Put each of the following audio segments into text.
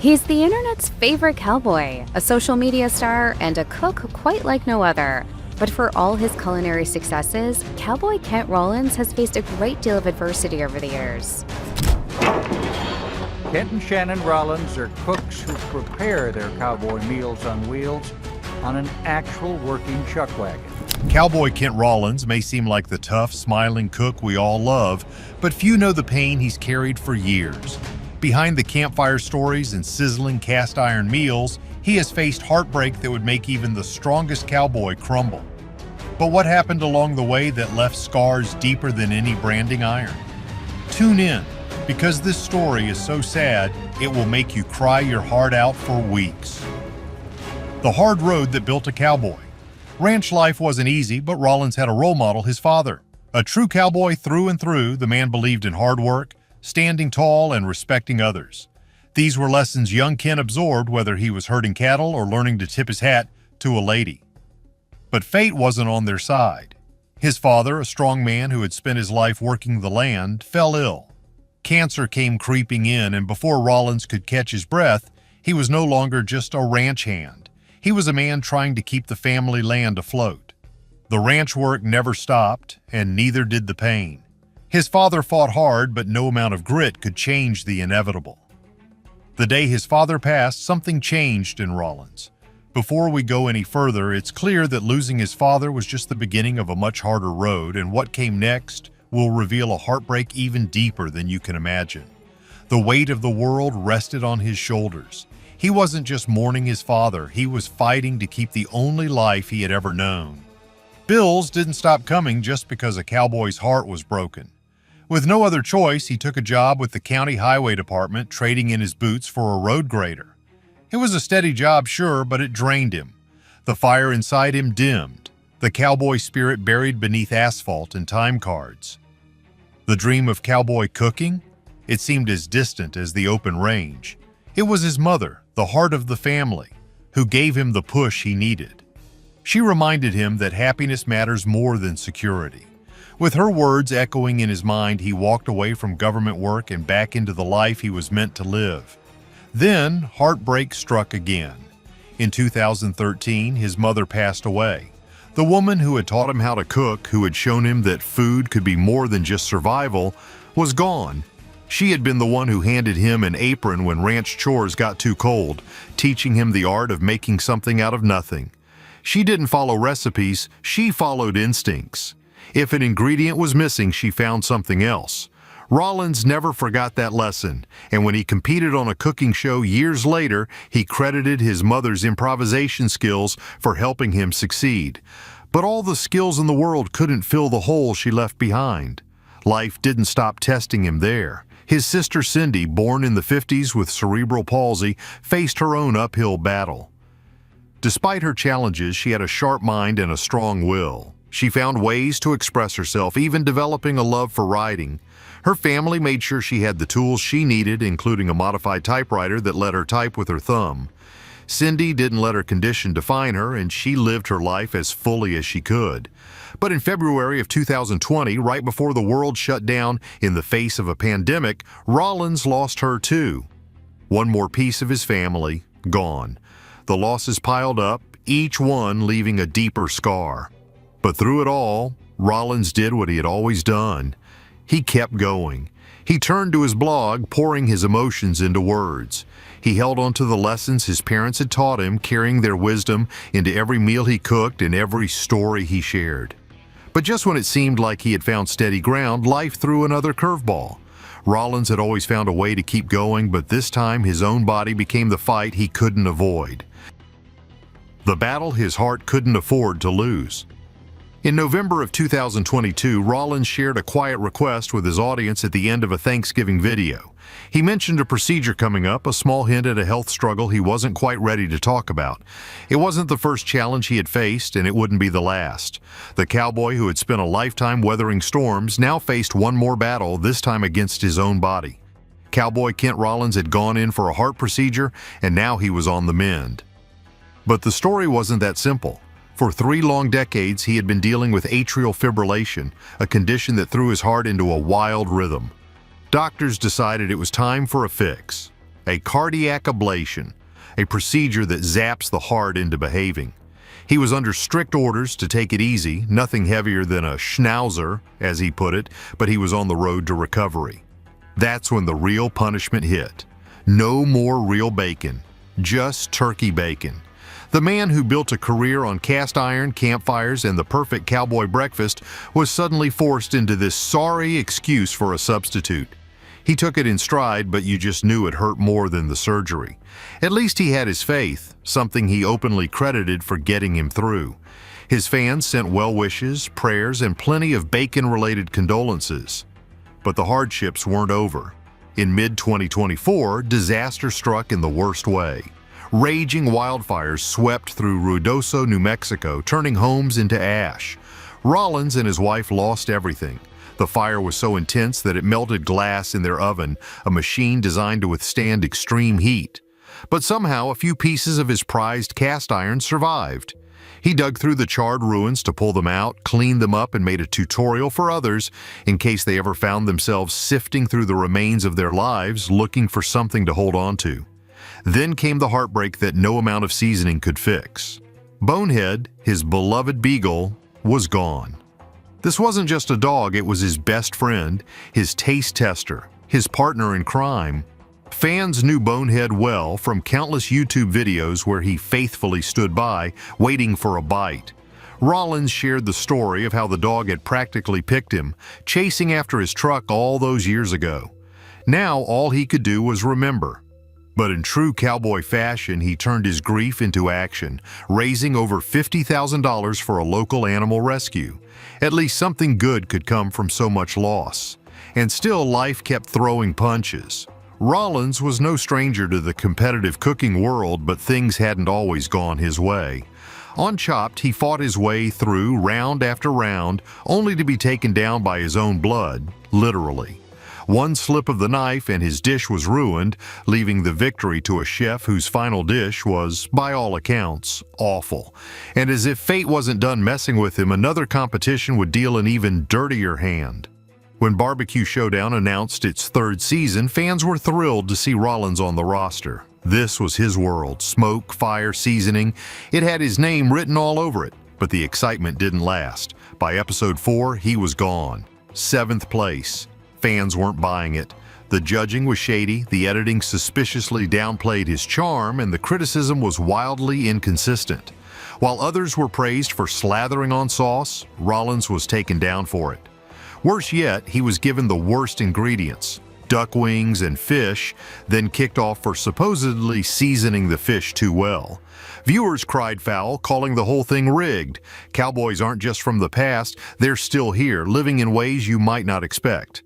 He's the internet's favorite cowboy, a social media star, and a cook quite like no other. But for all his culinary successes, Cowboy Kent Rollins has faced a great deal of adversity over the years. Kent and Shannon Rollins are cooks who prepare their cowboy meals on wheels on an actual working chuck wagon. Cowboy Kent Rollins may seem like the tough, smiling cook we all love, but few know the pain he's carried for years. Behind the campfire stories and sizzling cast iron meals, he has faced heartbreak that would make even the strongest cowboy crumble. But what happened along the way that left scars deeper than any branding iron? Tune in, because this story is so sad, it will make you cry your heart out for weeks. The hard road that built a cowboy. Ranch life wasn't easy, but Rollins had a role model, his father. A true cowboy through and through, the man believed in hard work, standing tall, and respecting others. These were lessons young Ken absorbed, whether he was herding cattle or learning to tip his hat to a lady. But fate wasn't on their side. His father, a strong man who had spent his life working the land, fell ill. Cancer came creeping in, and before Rollins could catch his breath, he was no longer just a ranch hand. He was a man trying to keep the family land afloat. The ranch work never stopped, and neither did the pain. His father fought hard, but no amount of grit could change the inevitable. The day his father passed, something changed in Rollins. Before we go any further, it's clear that losing his father was just the beginning of a much harder road, and what came next will reveal a heartbreak even deeper than you can imagine. The weight of the world rested on his shoulders. He wasn't just mourning his father, he was fighting to keep the only life he had ever known. Bills didn't stop coming just because a cowboy's heart was broken. With no other choice, he took a job with the county highway department, trading in his boots for a road grader. It was a steady job, sure, but it drained him. The fire inside him dimmed, the cowboy spirit buried beneath asphalt and time cards. The dream of cowboy cooking? It seemed as distant as the open range. It was his mother, the heart of the family, who gave him the push he needed. She reminded him that happiness matters more than security. With her words echoing in his mind, he walked away from government work and back into the life he was meant to live. Then, heartbreak struck again. In 2013, his mother passed away. The woman who had taught him how to cook, who had shown him that food could be more than just survival, was gone. She had been the one who handed him an apron when ranch chores got too cold, teaching him the art of making something out of nothing. She didn't follow recipes, she followed instincts. If an ingredient was missing, she found something else. Rollins never forgot that lesson, and when he competed on a cooking show years later, he credited his mother's improvisation skills for helping him succeed. But all the skills in the world couldn't fill the hole she left behind. Life didn't stop testing him there. His sister Cindy, born in the 50s with cerebral palsy, faced her own uphill battle. Despite her challenges, she had a sharp mind and a strong will. She found ways to express herself, even developing a love for writing. Her family made sure she had the tools she needed, including a modified typewriter that let her type with her thumb. Cindy didn't let her condition define her, and she lived her life as fully as she could. But in February of 2020, right before the world shut down in the face of a pandemic, Rollins lost her too. One more piece of his family, gone. The losses piled up, each one leaving a deeper scar. But through it all, Rollins did what he had always done. He kept going. He turned to his blog, pouring his emotions into words. He held on to the lessons his parents had taught him, carrying their wisdom into every meal he cooked and every story he shared. But just when it seemed like he had found steady ground, life threw another curveball. Rollins had always found a way to keep going, but this time his own body became the fight he couldn't avoid. The battle his heart couldn't afford to lose. In November of 2022, Rollins shared a quiet request with his audience at the end of a Thanksgiving video. He mentioned a procedure coming up, a small hint at a health struggle he wasn't quite ready to talk about. It wasn't the first challenge he had faced, and it wouldn't be the last. The cowboy who had spent a lifetime weathering storms now faced one more battle, this time against his own body. Cowboy Kent Rollins had gone in for a heart procedure, and now he was on the mend. But the story wasn't that simple. For 3 long decades, he had been dealing with atrial fibrillation, a condition that threw his heart into a wild rhythm. Doctors decided it was time for a fix. a cardiac ablation, a procedure that zaps the heart into behaving. He was under strict orders to take it easy, nothing heavier than a schnauzer, as he put it, but he was on the road to recovery. That's when the real punishment hit. No more real bacon, just turkey bacon. The man who built a career on cast iron, campfires, and the perfect cowboy breakfast was suddenly forced into this sorry excuse for a substitute. He took it in stride, but you just knew it hurt more than the surgery. At least he had his faith, something he openly credited for getting him through. His fans sent well wishes, prayers, and plenty of bacon-related condolences. But the hardships weren't over. In mid-2024, disaster struck in the worst way. Raging wildfires swept through Ruidoso, New Mexico, turning homes into ash. Rollins and his wife lost everything. The fire was so intense that it melted glass in their oven, a machine designed to withstand extreme heat. But somehow a few pieces of his prized cast iron survived. He dug through the charred ruins to pull them out, cleaned them up, and made a tutorial for others in case they ever found themselves sifting through the remains of their lives looking for something to hold on to. Then came the heartbreak that no amount of seasoning could fix. Bonehead, his beloved beagle, was gone. This wasn't just a dog, it was his best friend, his taste tester, his partner in crime. Fans knew Bonehead well from countless YouTube videos where he faithfully stood by, waiting for a bite. Rollins shared the story of how the dog had practically picked him, chasing after his truck all those years ago. Now all he could do was remember. But in true cowboy fashion, he turned his grief into action, raising over $50,000 for a local animal rescue. At least something good could come from so much loss. And still, life kept throwing punches. Rollins was no stranger to the competitive cooking world, but things hadn't always gone his way. On Chopped, he fought his way through round after round, only to be taken down by his own blood, literally. One slip of the knife and his dish was ruined, leaving the victory to a chef whose final dish was, by all accounts, awful. And as if fate wasn't done messing with him, another competition would deal an even dirtier hand. When Barbecue Showdown announced its third season, fans were thrilled to see Rollins on the roster. This was his world, smoke, fire, seasoning. It had his name written all over it, but the excitement didn't last. By episode 4, he was gone. 7th place. Fans weren't buying it. The judging was shady, the editing suspiciously downplayed his charm, and the criticism was wildly inconsistent. While others were praised for slathering on sauce, Rollins was taken down for it. Worse yet, he was given the worst ingredients, duck wings and fish, then kicked off for supposedly seasoning the fish too well. Viewers cried foul, calling the whole thing rigged. Cowboys aren't just from the past, they're still here, living in ways you might not expect.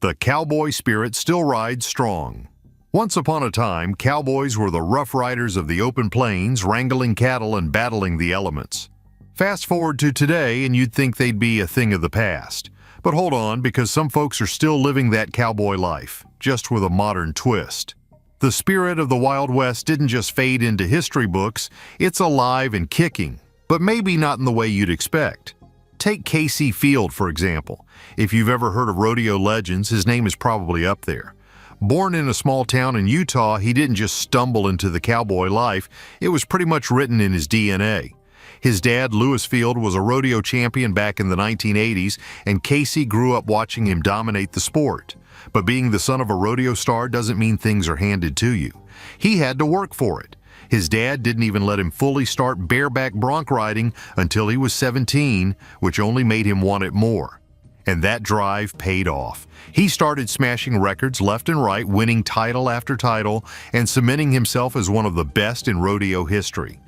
The cowboy spirit still rides strong. Once upon a time, cowboys were the rough riders of the open plains, wrangling cattle and battling the elements. Fast forward to today and you'd think they'd be a thing of the past. But hold on, because some folks are still living that cowboy life, just with a modern twist. The spirit of the Wild West didn't just fade into history books, it's alive and kicking, but maybe not in the way you'd expect. Take Casey Field, for example. If you've ever heard of rodeo legends, his name is probably up there. Born in a small town in Utah, he didn't just stumble into the cowboy life, it was pretty much written in his DNA. His dad, Lewis Field, was a rodeo champion back in the 1980s, and Casey grew up watching him dominate the sport. But being the son of a rodeo star doesn't mean things are handed to you. He had to work for it. His dad didn't even let him fully start bareback bronc riding until he was 17, which only made him want it more. And that drive paid off. He started smashing records left and right, winning title after title, and cementing himself as one of the best in rodeo history.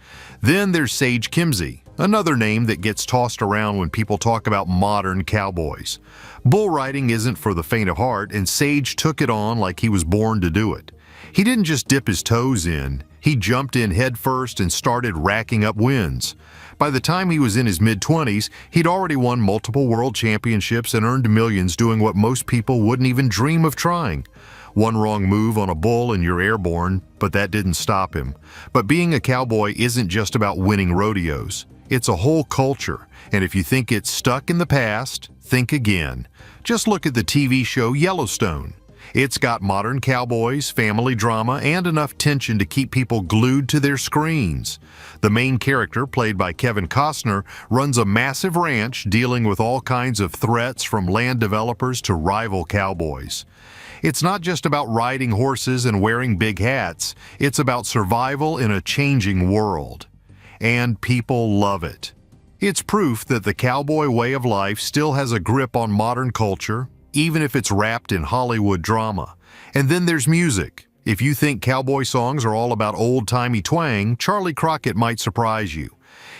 Then there's Sage Kimzey, another name that gets tossed around when people talk about modern cowboys. Bull riding isn't for the faint of heart, and Sage took it on like he was born to do it. He didn't just dip his toes in, he jumped in headfirst and started racking up wins. By the time he was in his mid-20s, he'd already won multiple world championships and earned millions doing what most people wouldn't even dream of trying. One wrong move on a bull and you're airborne, but that didn't stop him. But being a cowboy isn't just about winning rodeos. It's a whole culture, and if you think it's stuck in the past, think again. Just look at the TV show Yellowstone. It's got modern cowboys, family drama, and enough tension to keep people glued to their screens. The main character, played by Kevin Costner, runs a massive ranch dealing with all kinds of threats from land developers to rival cowboys. It's not just about riding horses and wearing big hats. It's about survival in a changing world. And people love it. It's proof that the cowboy way of life still has a grip on modern culture, even if it's wrapped in Hollywood drama. And then there's music. If you think cowboy songs are all about old-timey twang, Charlie Crockett might surprise you.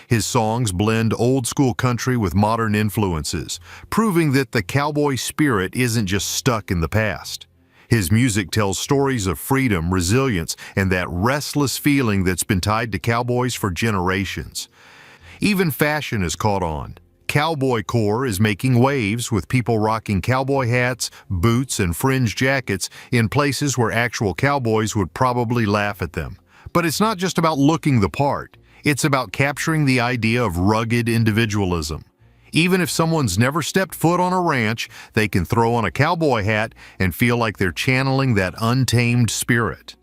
His songs blend old-school country with modern influences, proving that the cowboy spirit isn't just stuck in the past. His music tells stories of freedom, resilience, and that restless feeling that's been tied to cowboys for generations. Even fashion has caught on. Cowboy core is making waves, with people rocking cowboy hats, boots, and fringe jackets in places where actual cowboys would probably laugh at them. But it's not just about looking the part. It's about capturing the idea of rugged individualism. Even if someone's never stepped foot on a ranch, they can throw on a cowboy hat and feel like they're channeling that untamed spirit.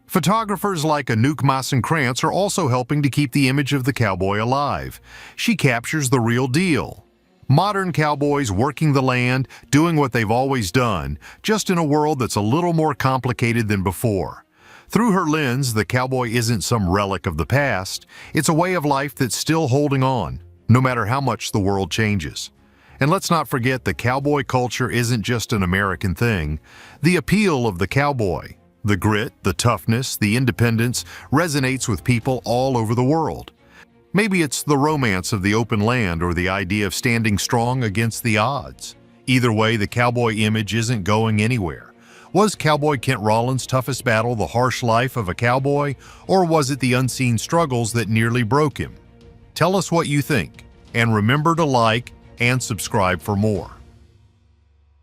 Photographers like Anouk Masson-Krantz are also helping to keep the image of the cowboy alive. She captures the real deal. Modern cowboys working the land, doing what they've always done, just in a world that's a little more complicated than before. Through her lens, the cowboy isn't some relic of the past. It's a way of life that's still holding on, no matter how much the world changes. And let's not forget that cowboy culture isn't just an American thing. The appeal of the cowboy, the grit, the toughness, the independence, resonates with people all over the world. Maybe it's the romance of the open land or the idea of standing strong against the odds. Either way, the cowboy image isn't going anywhere. Was Cowboy Kent Rollins' toughest battle the harsh life of a cowboy, or was it the unseen struggles that nearly broke him? Tell us what you think, and remember to like and subscribe for more.